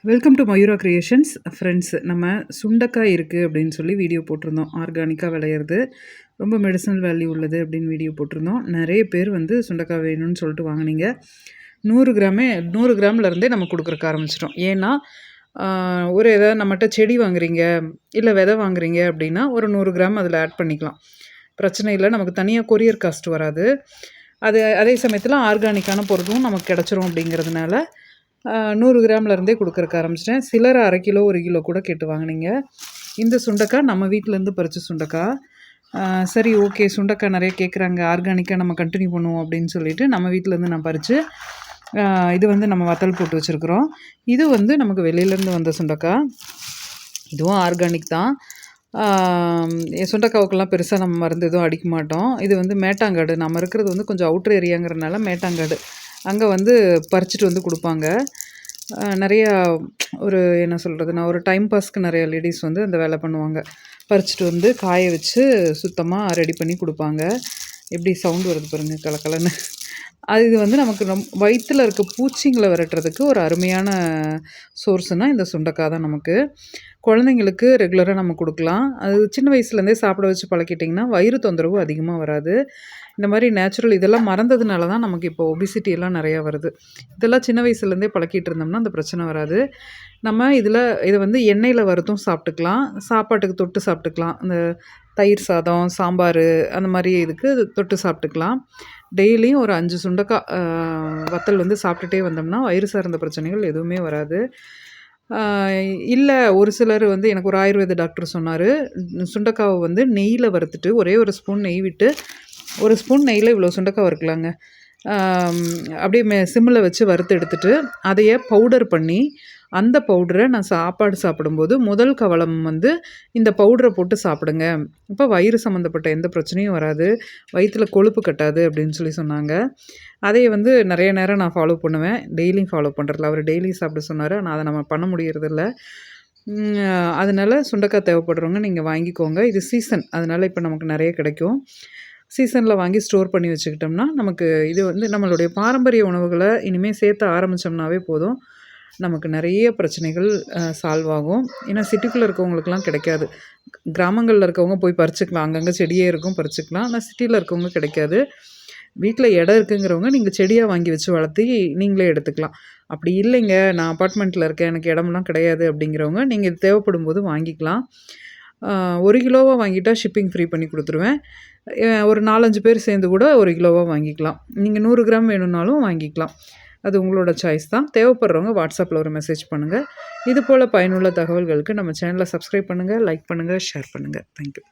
Welcome to Mayura creations friends. நம்ம சுண்டைக்காய் இருக்குது அப்படின்னு சொல்லி வீடியோ போட்டிருந்தோம். ஆர்கானிக்காக விளையிறது, ரொம்ப மெடிசனல் வேல்யூ உள்ளது அப்படின்னு வீடியோ போட்டிருந்தோம். நிறைய பேர் வந்து சுண்டைக்காய் வேணும்னு சொல்லிட்டு வாங்கினீங்க. 100 கிராம்லேருந்தே நம்ம கொடுக்குறக்கு ஆரம்பிச்சிட்டோம். ஏன்னா ஒரு எதாவது நம்மகிட்ட செடி வாங்குறீங்க இல்லை விதை வாங்குறீங்க அப்படின்னா ஒரு 100 கிராம் அதில் ஆட் பண்ணிக்கலாம், பிரச்சனை இல்லை. நமக்கு தனியாக கொரியர் காஸ்ட் வராது. அதே சமயத்தில் ஆர்கானிக்கான பொருளும் நமக்கு கிடச்சிரும். அப்படிங்கிறதுனால 100 கிராம்லேருந்தே கொடுக்குறக்கு ஆரம்பிச்சிட்டேன். சிலர் அரை கிலோ 1 கிலோ கூட கேட்டு வாங்கினீங்க. இந்த சுண்டைக்காய் நம்ம வீட்டிலேருந்து பறித்த சுண்டைக்காய். சரி, ஓகே, சுண்டைக்காய் நிறைய கேட்குறாங்க, ஆர்கானிக்காக நம்ம கண்டினியூ பண்ணுவோம் அப்படின்னு சொல்லிட்டு நம்ம வீட்டிலேருந்து நான் பறித்து இது வந்து நம்ம வத்தல் போட்டு வச்சுருக்குறோம். இது வந்து நமக்கு வெளியிலேருந்து வந்த சுண்டைக்காய். இதுவும் ஆர்கானிக் தான். சுண்டைக்காவுக்கெல்லாம் பெருசாக நம்ம மருந்து எதுவும் அடிக்க மாட்டோம். இது வந்து மேட்டாங்காடு, நம்ம இருக்கிறது வந்து கொஞ்சம் அவுட்ரு ஏரியாங்கிறதுனால மேட்டாங்காடு, அங்கே வந்து பறிச்சுட்டு வந்து கொடுப்பாங்க. நிறையா ஒரு என்ன சொல்கிறதுனா ஒரு டைம் பாஸ்க்கு நிறைய லேடிஸ் வந்து அந்த வேலை பண்ணுவாங்க. பறிச்சுட்டு வந்து காய வச்சு சுத்தமாக ரெடி பண்ணி கொடுப்பாங்க. எப்படி சவுண்டு வருது பாருங்கள், கலக்கலன்னு. இது வந்து நமக்கு வயிற்றில் இருக்க பூச்சிங்களை விரட்டுறதுக்கு ஒரு அருமையான சோர்ஸுனால் இந்த சுண்டைக்காய் தான். நமக்கு குழந்தைங்களுக்கு ரெகுலராக நம்ம கொடுக்கலாம். அது சின்ன வயசுலேருந்தே சாப்பிட வச்சு பழக்கிட்டிங்கன்னா வயிறு தொந்தரவு அதிகமாக வராது. இந்த மாதிரி நேச்சுரல் இதெல்லாம் மறந்ததுனால தான் நமக்கு இப்போ ஒபிசிட்டி எல்லாம் நிறையா வருது. இதெல்லாம் சின்ன வயசுலேருந்தே பழக்கிட்டு இருந்தோம்னா அந்த பிரச்சனை வராது. நம்ம இதை வந்து எண்ணெயில் வறுத்தும் சாப்பிட்டுக்கலாம், சாப்பாட்டுக்கு தொட்டு சாப்பிட்டுக்கலாம். இந்த தயிர் சாதம், சாம்பார், அந்த மாதிரி இதுக்கு தொட்டு சாப்பிட்டுக்கலாம். டெய்லியும் ஒரு 5 சுண்டைக்காய் வத்தல் வந்து சாப்பிட்டுட்டே வந்தோம்னா வயிறு சார்ந்த பிரச்சனைகள் எதுவுமே வராது. இல்லை, ஒரு சிலர் வந்து எனக்கு ஒரு ஆயுர்வேத டாக்டர் சொன்னார், சுண்டைக்காவை வந்து நெய்யில் வறுத்துட்டு ஒரே ஒரு ஸ்பூன் நெய் விட்டு, ஒரு ஸ்பூன் நெய்யில் இவ்வளோ சுண்டைக்காய் வறுக்கலாங்க. அப்படியே சிம்மில் வச்சு வறுத்து எடுத்துட்டு அதையே பவுடர் பண்ணி, அந்த பவுடரை நான் சாப்பாடு சாப்பிடும்போது முதல் கவளம் வந்து இந்த பவுடரை போட்டு சாப்பிடுங்க. இப்போ வயிறு சம்மந்தப்பட்ட எந்த பிரச்சனையும் வராது, வயிற்றில் கொழுப்பு கட்டாது அப்படின்னு சொல்லி சொன்னாங்க. அதை வந்து நிறைய நேரம் நான் ஃபாலோ பண்ணுவேன். டெய்லியும் ஃபாலோ பண்ணுறதில்ல, அவர் டெய்லியும் சாப்பிட சொன்னார், ஆனால் அதை நம்ம பண்ண முடியறதில்ல. அதனால் சுண்டைக்காய் தேவைப்படுறவங்க நீங்கள் வாங்கிக்கோங்க. இது சீசன், அதனால் இப்போ நமக்கு நிறைய கிடைக்கும். சீசனில் வாங்கி ஸ்டோர் பண்ணி வச்சுக்கிட்டோம்னா நமக்கு இது வந்து நம்மளுடைய பாரம்பரிய உணவுகளை இனிமேல் சேர்த்த ஆரம்பித்தோம்னாவே போதும், நமக்கு நிறைய பிரச்சனைகள் சால்வ் ஆகும். ஏன்னா சிட்டிக்குள்ளே இருக்கவங்களுக்குலாம் கிடைக்காது. கிராமங்களில் இருக்கவங்க போய் பறிச்சுக்கலாம், அங்கங்கே செடியே இருக்கும், பறிச்சுக்கலாம். ஆனால் சிட்டியில் இருக்கவங்க கிடைக்காது. வீட்டில் இடம் இருக்குங்கிறவங்க நீங்கள் செடியாக வாங்கி வச்சு வளர்த்தி நீங்களே எடுத்துக்கலாம். அப்படி இல்லைங்க, நான் அப்பார்ட்மெண்ட்டில் இருக்கேன், எனக்கு இடம்லாம் கிடையாது அப்படிங்கிறவங்க நீங்கள் இது தேவைப்படும் போது வாங்கிக்கலாம். 1 கிலோவாக வாங்கிட்டால் ஷிப்பிங் ஃப்ரீ பண்ணி கொடுத்துருவேன். ஒரு 4-5 பேர் சேர்ந்து கூட 1 கிலோவாக வாங்கிக்கலாம். நீங்கள் 100 கிராம் வேணும்னாலும் வாங்கிக்கலாம். அது உங்களோட சாய்ஸ் தான். தேவைப்படுறவங்க வாட்ஸ்அப்பில் ஒரு மெசேஜ் பண்ணுங்கள். இது போல் பயனுள்ள தகவல்களுக்கு நம்ம சேனலை சப்ஸ்கிரைப் பண்ணுங்கள், லைக் பண்ணுங்கள், ஷேர் பண்ணுங்கள். தேங்க்யூ.